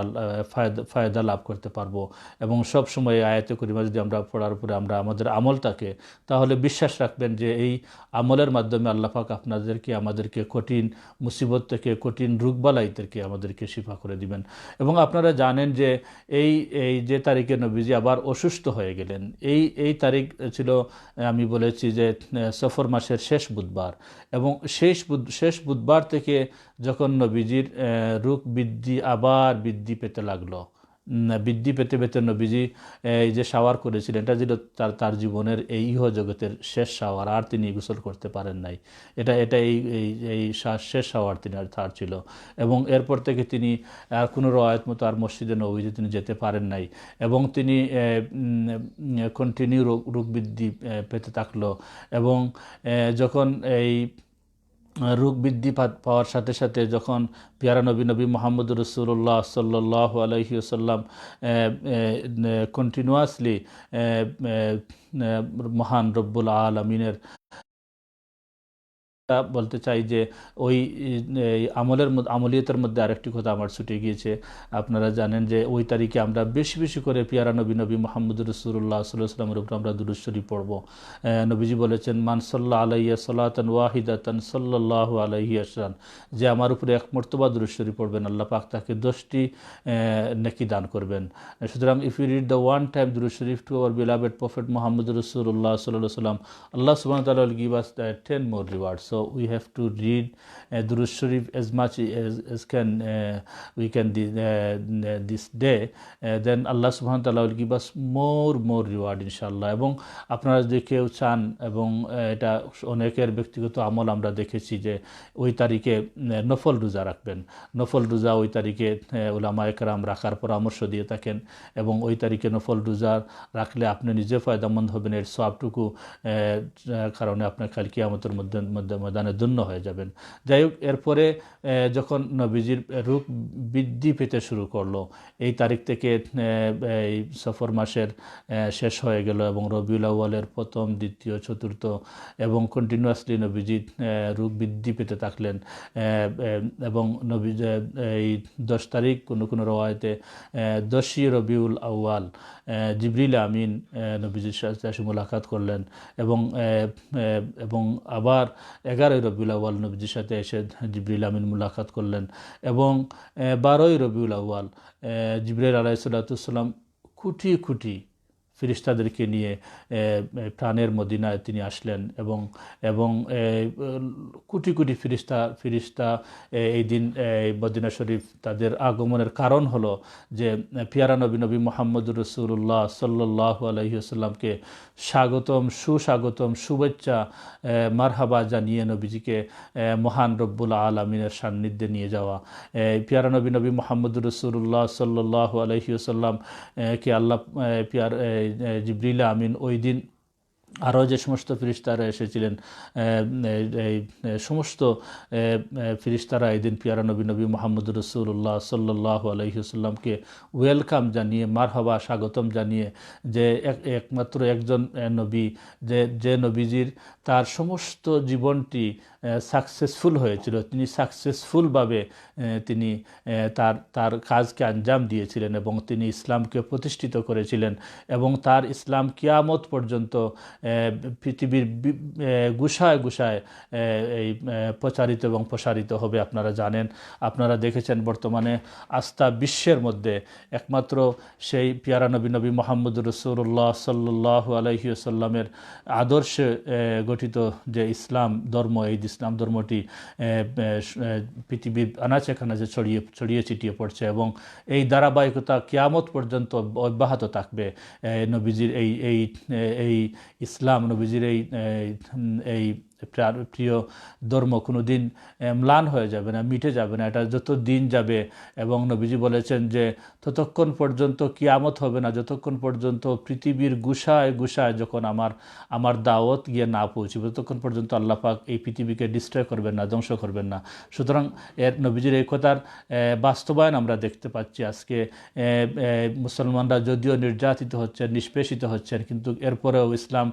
ফায়দা লাভ করতে পারবো এবং সবসময় এই আয়াতে করিমা যদি আমরা পড়ার পরে আমরা আমাদের আমল থাকে, তাহলে বিশ্বাস রাখবেন যে এই আমলের মাধ্যমে আল্লাহ পাক আপনাদেরকে আমাদেরকে কঠিন মুসিবত থেকে, কঠিন রোগবালাই থেকে আমাদেরকে শিফা করে দিবেন। এবং আপনারা জানেন যে এই এই যে তারিখে নবীজি আবার অসুস্থ হয়ে গেলেন, এই তারিখ ছিল আমি বলেছি যে সফর মাসের শেষ বুধবার। এবং শেষ বুধবার থেকে যখন নবীজির রোগ আবার বৃদ্ধি পেতে লাগলো, বৃদ্ধি পেতে পেতে নবীজি এই যে শাওয়ার করেছিলেন, এটা ছিল তার জীবনের এই ইহ জগতের শেষ শাওয়ার। আর তিনি গোসল করতে পারেন নাই। এটা এই শেষ শাওয়ার তার ছিল। এবং এরপর থেকে তিনি আর কোনো রওয়ায়াত মতো আর মসজিদে নববীতে তিনি যেতে পারেন নাই। এবং তিনি কন্টিনিউ রোগ বৃদ্ধি পেতে থাকলো। এবং যখন এই রোগ বৃদ্ধি পাওয়ার সাথে সাথে যখন পিয়ারা নবী মুহাম্মদুর রাসূলুল্লাহ সাল্লাল্লাহু আলাইহি ওয়াসাল্লাম কন্টিনিউয়াসলি মহান রব্বুল আলামিনের বলতে চাই যে ওই আমলিয়তের মধ্যে আরেকটি কথা আমার ছুটে গিয়েছে। আপনারা জানেন যে ওই তারিখে আমরা বেশি বেশি করে পিয়ারা নবী মুহাম্মদুর রাসূলুল্লাহ সাল্লাল্লাহু আলাইহি ওয়াসাল্লামের উপর আমরা দুরূদ শরীফ পড়ব। নবীজি বলেছেন, মান সাল্লা আলাইয়া সালাতান ওয়াহিদাতান সাল্লাল্লাহু আলাইহি ওয়াসাল্লাম, যে আমার উপরে এক মর্তবা দুরূদ শরীফ পড়বেন, আল্লাহ পাক তাকে 10টি নেকি দান করবেন। সুতরাং if you read the one time দুরূদ শরীফ টু আওয়ার beloved prophet মুহাম্মদুর রাসূলুল্লাহ সাল্লাল্লাহু আলাইহি ওয়াসাল্লাম, Allah subhanahu wa ta'ala will give us 10 more rewards. So we have to read Durud Sharif as much as we can this day. Then Allah subhanahu wa ta'ala will give us more reward inshallah. এবং আপনারা যদি কেউ চান, এবং এটা অনেকের ব্যক্তিগত আমল আমরা দেখেছি যে ওই তারিখে নফল রোজা রাখবেন। নফল রোজা ওই তারিখে উলামায়ে কেরাম রাখার পরামর্শ দিয়ে থাকেন। এবং ওই তারিখে নফল রোজা রাখলে আপনি নিজে ফায়দামন্দ হবেন, এর সওয়াবটুকু কারণে আপনার কাল কিয়ামতের ময়দানে ধন্য হয়ে যাবেন। যাই হোক, এরপরে যখন নবীজির রোগ বৃদ্ধি পেতে শুরু করলো, এই তারিখ থেকে এই সফর মাসের শেষ হয়ে গেল এবং রবিউল আউয়ালের প্রথম, দ্বিতীয়, চতুর্থ এবং কন্টিনিউয়াসলি নবীজি রোগ বৃদ্ধি পেতে থাকলেন। এবং নবীজি এই 10 তারিখ কোনো রওয়ায়াতে 10ই রবিউল আউয়াল জিবরিল আমিন নবীজির সাথে মুলাকাত করলেন। এবং আবার 11ই রবিউল আউয়াল নবীজির সাথে এসে জিবরিল আমিন মুলাকাত করলেন। এবং 12ই রবিউল আউয়াল জিবরাইল আলাইহিস সালাম কোটি ফিরিস্তাদেরকে নিয়ে প্রাণের মদিনায় তিনি আসলেন। এবং কোটি ফিরিস্তা এই দিন মদিনা শরীফ তাদের আগমনের কারণ হলো যে পিয়ারা নবী মুহাম্মদুর রাসূলুল্লাহ সাল্লাল্লাহু আলাইহি ওয়াসাল্লামকে সুস্বাগতম শুভেচ্ছা মারহাবা জানিয়ে নবীজিকে মহান রব্বুল আলামিনের সান্নিধ্যে নিয়ে যাওয়া। পিয়ারা নবী মুহাম্মদুর রাসূলুল্লাহ সাল্লাল্লাহু আলাইহি ওয়াসাল্লাম কে আল্লাহ জিবরিল আমিন ওই দিন আরও যে সমস্ত ফিরিস্তারা এসেছিলেন, এই সমস্ত ফিরিস্তারা এই দিন পিয়ারা নবী মুহাম্মদুর রাসূলুল্লাহ সাল্লাল্লাহু আলাইহি ওয়াসাল্লামকে ওয়েলকাম জানিয়ে, মারহাবা স্বাগতম জানিয়ে, যে একমাত্র একজন নবী যে নবীজির তার সমস্ত জীবনটি সাকসেসফুল হয়েছিল, তিনি সাকসেসফুলভাবে তিনি তার কাজকে আঞ্জাম দিয়েছিলেন এবং তিনি ইসলামকে প্রতিষ্ঠিত করেছিলেন। এবং তার ইসলাম কিয়ামত পর্যন্ত পৃথিবীর গুষায় এই প্রচারিত এবং প্রসারিত হবে। আপনারা জানেন, আপনারা দেখেছেন বর্তমানে আস্থা বিশ্বের মধ্যে একমাত্র সেই পিয়ারা নবী মুহাম্মদুর রাসূলুল্লাহ সাল্লাল্লাহু আলাইহি ওয়াসাল্লামের আদর্শে গঠিত যে ইসলাম ধর্ম, এই ইসলাম ধর্মটি পৃথিবীর আনাচে কানাচে ছড়িয়ে ছিটিয়ে পড়ছে এবং এই ধারাবাহিকতা কিয়ামত পর্যন্ত অব্যাহত থাকবে। নবীজির এই ইসলাম, নবীজির এই প্রিয় ধর্ম কোনো দিন ম্লান হয়ে যাবে না, মিটে যাবে না। এটা যত দিন যাবে, এবং নবীজি বলেছেন যে ততক্ষণ পর্যন্ত কিয়ামত হবে না যতক্ষণ পর্যন্ত পৃথিবীর গুষায় গুষায় যখন আমার দাওয়াত গিয়ে না পৌঁছবে, ততক্ষণ পর্যন্ত আল্লাহ পাক এই পৃথিবীকে ডিস্ট্রয় করবেন না, ধ্বংস করবেন না। সুতরাং নবীজির এই কথার বাস্তবায়ন আমরা দেখতে পাচ্ছি। আজকে মুসলমানরা যদিও নির্যাতিত হচ্ছেন, নিষ্পেষিত হচ্ছেন, কিন্তু এরপরেও ইসলাম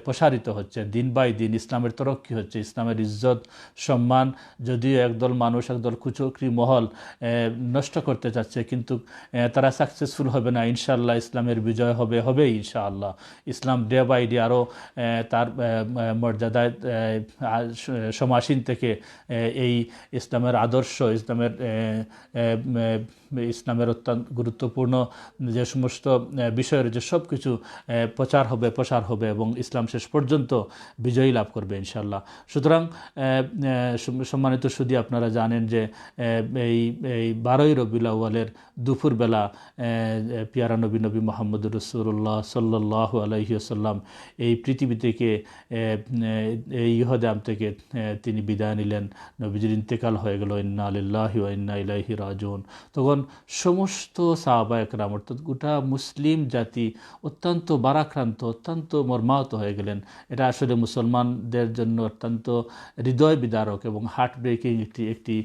প্রসারিত হচ্ছে দিন বাই দিন। ইসলামের তরক্কি হচ্ছে, ইসলামের ইজ্জত সম্মান যদিও একদল মানুষ, একদল কুচক্রী মহল নষ্ট করতে চাচ্ছে, কিন্তু তারা সাকসেসফুল হবে না। ইনশাআল্লাহ ইসলামের বিজয় হবেই ইনশাআল্লাহ। ইসলাম ডে বাই ডে আরও তার মর্যাদায় সমাসীন থেকে এই ইসলামের আদর্শ, ইসলামের অত্যন্ত গুরুত্বপূর্ণ যে সমস্ত বিষয়ের যে সব কিছু প্রসার হবে এবং ইসলাম শেষ পর্যন্ত বিজয়ী লাভ করবে ইনশাআল্লাহ। সুতরাং সম্মানিত সুধী, আপনারা জানেন যে এই 12ই রবিউল আউয়ালের দুপুরবেলা পিয়ারা নবী মুহাম্মদুর রাসূলুল্লাহ সাল্লাল্লাহু আলাইহি ওয়াসাল্লাম এই পৃথিবী থেকে, এই ইহদাম থেকে তিনি বিদায় নিলেন। নবীজির ইন্তেকাল হয়ে গেল। ইন্না লিল্লাহি ওয়া ইন্না ইলাইহি রাজিউন। তখন সমস্ত সাহাবা একরাম, অর্থাৎ গোটা মুসলিম জাতি অত্যন্ত বারাক্রান্ত, অত্যন্ত মর্মাহত হয়ে গেলেন। এটা আসলে মুসলমানদের জন্য অত্যন্ত হৃদয় বিদারক এবং হার্ট ব্রেকিং একটি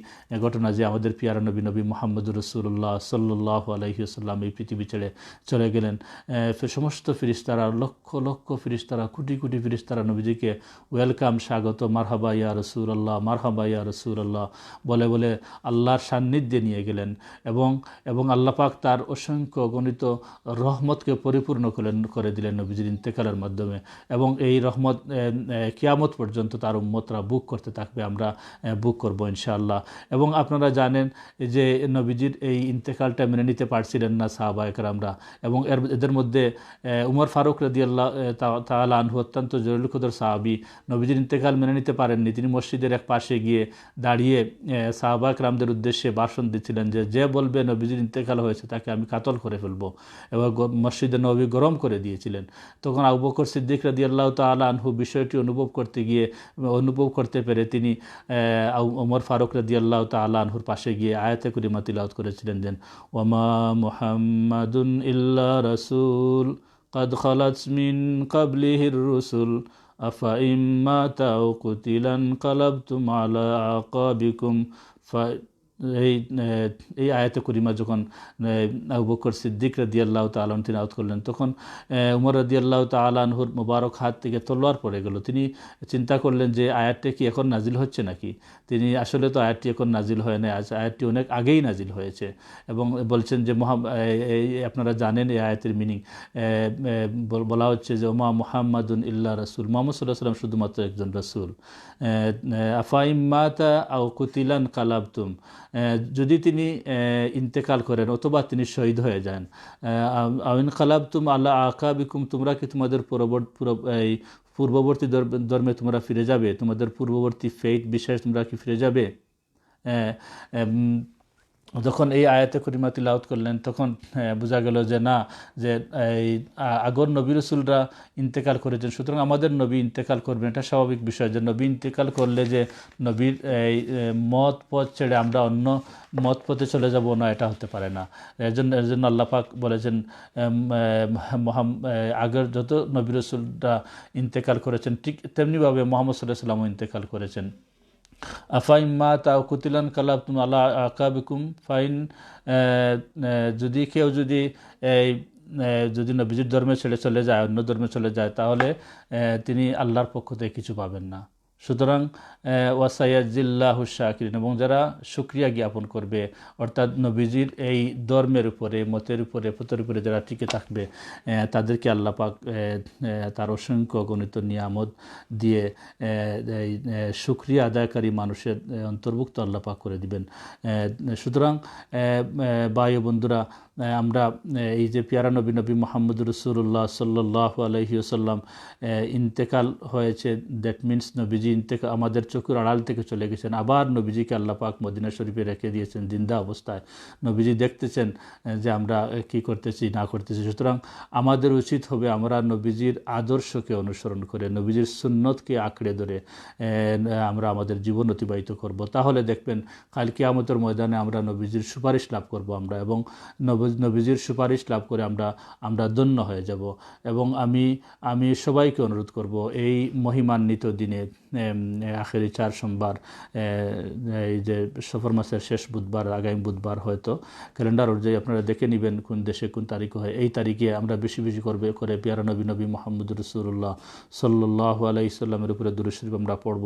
ঘটনা যে আমাদের পিয়ারা নবী মুহাম্মদুর রাসূলুল্লাহ সাল্লাল্লাহু আলাইহি ওয়াসাল্লাম এই পৃথিবী ছেড়ে চলে গেলেন। সমস্ত ফেরেশতারা, লক্ষ লক্ষ ফেরেশতারা, কোটি কোটি ফেরেশতারা নবীজিকে ওয়েলকাম, স্বাগত, মারহাবা ইয়া রাসূলুল্লাহ, মারহাবা ইয়া রাসূলুল্লাহ বলে বলে আল্লাহর সান্নিধ্যে নিয়ে গেলেন। এবং আল্লাহ পাক তার অসংখ্য গণিত রহমতকে পরিপূর্ণ করে দিলেন নবীজির ইন্তেকালের মাধ্যমে। এবং এই রহমত কিয়ামত পর্যন্ত তার উম্মতরা বুক করতে থাকবে, আমরা বুক করব ইনশাআল্লাহ। এবং আপনারা জানেন যে নবীজির এই ইন্তেকালটা মেনে নিতে পারছিলেন না সাহাবা একরামরা, এবং এদের মধ্যে উমর ফারুক রাদিয়াল্লাহু তাআলা আনহু অত্যন্ত জলিল কদর সাহাবী, নবীজির ইন্তেকাল মেনে নিতে পারেননি। তিনি মসজিদের এক পাশে গিয়ে দাঁড়িয়ে সাহাবা একরামদের উদ্দেশ্যে ভাষণ দিচ্ছিলেন যে বলবে নবীজির ইন্তেকাল হয়েছে তাকে আমি কাতল করে ফেলবো, এবং মসজিদে নবী গরম করে দিয়েছিলেন। তখন আবু বকর সিদ্দিক রাদিয়াল্লাহু তাআলা আনহু বিষয়টি অনুভব করতে পেরে তিনি ওমর ফারুক রাদিয়াল্লাহু তাআলা আনহুর পাশে গিয়ে আয়াতে কারিমা তিলাওয়াত করেছিলেন যে ওয়ামা মুহাম্মাদুন ইল্লা রাসূল قد خلت من قبله الرسل أفإن مات أو قتل انقلبتم على أعقابكم। এই আয়াতে করিমা যখন আবু বকর সিদ্দিক রাদিয়াল্লাহু তাআলা আনহু তিলাওয়াত করলেন, তখন উমর রাদিয়াল্লাহু তাআলা আনহুর মোবারক হাত থেকে তলোয়ার পড়ে গেল। তিনি চিন্তা করলেন যে আয়াতটি কি এখন নাজিল হচ্ছে নাকি। তিনি আসলে তো আয়াতটি এখন নাজিল হয় না, আয়াতটি অনেক আগেই নাজিল হয়েছে। এবং বলছেন যে আপনারা জানেন এই আয়াতের মিনিং, বলা হচ্ছে যে ওমা মুহাম্মাদুন ইল্লা রাসূল, মুহাম্মদ সাল্লাল্লাহু আলাইহি ওয়াসাল্লাম শুধুমাত্র একজন রাসূল। আফাইম মাতা আও কুতিলান কালাবতুম, যদি তিনি ইন্তেকাল করেন অথবা তিনি শহীদ হয়ে যান, আইন কালাবতুম আলা আকাবিকুম, তোমরা কি তোমাদের পূর্ববর্তী ধর্মে তোমরা ফিরে যাবে, তোমাদের পূর্ববর্তী ফেইথ বিশ্বাস তোমরা কি ফিরে যাবে। যখন এই আয়াতে করিমা তিলাওয়াত করলেন তখন বোঝা গেল যে না, যে এই আগর নবী রাসূলরা ইন্তেকাল করেছেন, সুতরাং আমাদের নবী ইন্তেকাল করবেন, এটা স্বাভাবিক বিষয়। যে নবী ইন্তেকাল করলে যে নবীর এই মত পথ ছেড়ে আমরা অন্য মত পথে চলে যাব না, এটা হতে পারে না। এর জন্য আল্লাহ পাক বলেছেন আগের যত নবী রাসূলরা ইন্তেকাল করেছেন ঠিক তেমনিভাবে মুহাম্মদ সাল্লাল্লাহু আলাইহি ওয়াসাল্লামও ইন্তেকাল করেছেন। আফাইন মা তা কুতিলান কালাবতুম আলা আকাবিকুম, ফাইন, যদি কেউ যদি নবীজির ধর্মে ছেড়ে চলে যায়, অন্য ধর্মে চলে যায়, তাহলে তিনি আল্লাহর পক্ষ থেকে কিছু পাবেন না। সুতরাং ওয়াসায়াজিল্লাহু শাকিরিন, এবং যারা শুকরিয়া জ্ঞাপন করবে, অর্থাৎ নবীজির এই ধর্মের উপরে, মতের উপরে, পথের উপরে যারা টিকে থাকবে, তাদেরকে আল্লাহ পাক তার অসংখ্য গণিত নিয়ামত দিয়ে শুকরিয়া আদায়কারী মানুষের অন্তর্ভুক্ত আল্লাহ পাক করে দিবেন। সুতরাং ভাই ও বন্ধুরা, আমরা এই যে পিয়ারা নবী মুহাম্মদুর রাসূলুল্লাহ সাল্লাল্লাহু আলাইহি ওয়াসাল্লাম ইন্তেকাল হয়েছে, দ্যাট মিনস নবীজি থেকে আমাদের চোখের আড়াল থেকে চলে গেছেন, আবার নবীজিকে আল্লাহ পাক মদিনা শরীফে রেখে দিয়েছেন জিন্দা অবস্থায়। নবীজি দেখতেছেন যে আমরা কি করতেছি না করতেছি। সুতরাং আমাদের উচিত হবে আমরা নবীজির আদর্শকে অনুসরণ করে, নবীজির সুন্নতকে আঁকড়ে ধরে আমরা আমাদের জীবন অতিবাহিত করব। তাহলে দেখবেন কাল কিয়ামতের ময়দানে আমরা নবীজির সুপারিশ লাভ করব আমরা, এবং নবীজির সুপারিশ লাভ করে আমরা ধন্য হয়ে যাব। এবং আমি সবাইকে অনুরোধ করব এই মহিমান্বিত দিনে, আখেরি 4 সোমবার, এই যে সফর মাসের শেষ বুধবার, আগামী বুধবার হয়তো ক্যালেন্ডার অনুযায়ী আপনারা দেখে নেবেন কোন দেশে কোন তারিখ হয়। এই তারিখে আমরা বেশি বেশি করে পেয়ারা নবী মুহাম্মদ রাসূলুল্লাহ সাল্লাল্লাহু আলাইহি সাল্লামের উপরে দুরূদ শরীফ আমরা পড়ব,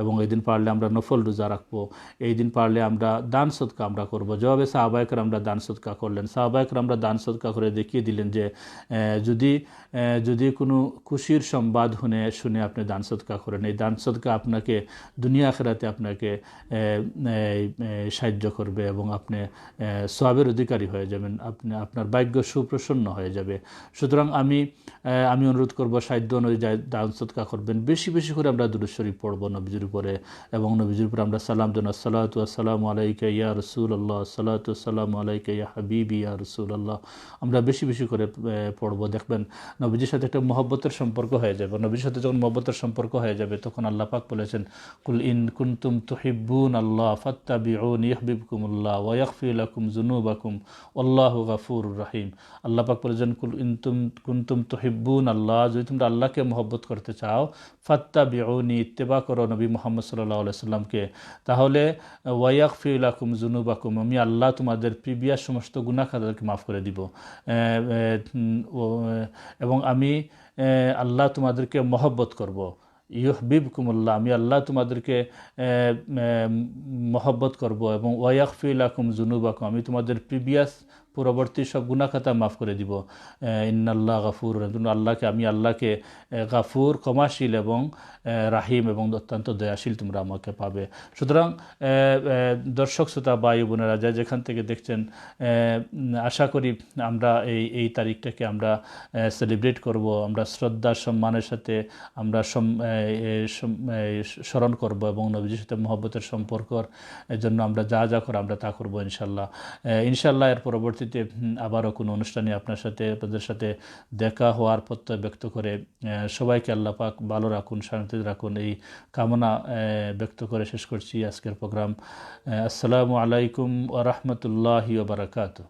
এবং এই দিন পারলে আমরা নফল রোজা রাখবো। এই দিন পারলে আমরা দান সদকা আমরা করব, যেভাবে সাহাবায়ে কেরামরা দান সদকা করলেন। সাহাবায়ে কেরামরা দান সদকা করে দেখিয়ে দিলেন যে যদি কোনো খুশির সংবাদ শুনে আপনি দান সদকা করেন, এই দান সদকা আপনাকে দুনিয়া আখিরাতে আপনাকে সাহায্য করবে, এবং আপনি সওয়াবের অধিকারী হয়ে যাবেন, আপনার ভাগ্য সুপ্রসন্ন হয়ে যাবে। সুতরাং আমি অনুরোধ করব সাধ্য অনুযায়ী দান সদকা করবেন। বেশি বেশি করে আমরা দুরূদ শরীফ পড়ব নবীজির উপরে, এবং নবীজির উপরে আমরা সালাম দেন, আসসালাতু ওয়াসসালামু আলাইকা ইয়া রাসূলুল্লাহ, আসসালাতু ওয়াসসালামু আলাইকা ইয়া হাবিবি ইয়া রাসূলুল্লাহ। আমরা বেশি বেশি করে পড়ব। দেখবেন নবীজির সাথে একটা মহব্বতের সম্পর্ক হয়ে যাবে। নবীর সাথে যখন মহব্বতের সম্পর্ক হয়ে যাবে, তখন আল্লাহ পাক বলেছেন, কুল ইন কুনতুম তুহিব্বুন আল্লাহ ফাত্তাবিউনি ইউহিব্বুকুমুল্লাহ ওয়া ইয়াগফির লাকুম যুনুবাকুম আল্লাহু গাফুরুর রহিম। আল্লাহ পাক বলেছেন, কুল ইন কুনতুম তুহিব্বুন আল্লাহ, যদি তোমরা আল্লাহকে মহব্বত করতে চাও, ফাত্তাবিউনি, ইত্তেবা করো নবী মুহাম্মদ সাল্লাল্লাহু আলাইহি সাল্লামকে, তাহলে ওয়া ইয়াগফির লাকুম যুনুবাকুম, আমি আল্লাহ তোমাদের প্রিভিয়াস সমস্ত গুনাহ খাতাকে মাফ করে দিব, এবং আমি আল্লাহ তোমাদেরকে মহব্বত করব। ইউহিব্বুকুমুল্লাহ, আমি আল্লাহ তোমাদেরকে মহব্বত করব, এবং ওয়া ইয়াগফির লাকুম যুনুবাকুম, আমি তোমাদের পূর্ববর্তী সব গুনাহ খাতা মাফ করে দিব। ইন্নাল্লাহ গাফুর, আমি আল্লাহকে গাফুর, ক্ষমাশীল এবং রাহিম এবং অত্যন্ত দয়াশীল তোমরা আমাকে পাবে। সুতরাং দর্শক শ্রোতা ভাই বোনেরা, যা যেখান থেকে দেখছেন, আশা করি আমরা এই তারিখটাকে আমরা সেলিব্রেট করব, আমরা শ্রদ্ধা সম্মানের সাথে আমরা স্মরণ করব, এবং নবীজির সাথে মহব্বতের সম্পর্কর জন্য আমরা যা করব আমরা তা করব ইনশাল্লাহ। এর পরবর্তীতে আবারও কোনো অনুষ্ঠানে আপনাদের সাথে দেখা হওয়ার প্রত্যয় ব্যক্ত করে সবাইকে আল্লাহ পাক ভালো রাখুন, শান্তিতে রাখুন, এই কামনা ব্যক্ত করে শেষ করছি আজকের প্রোগ্রাম। আসসালামু আলাইকুম ওয়া রাহমাতুল্লাহি ওয়া বারাকাতুহু।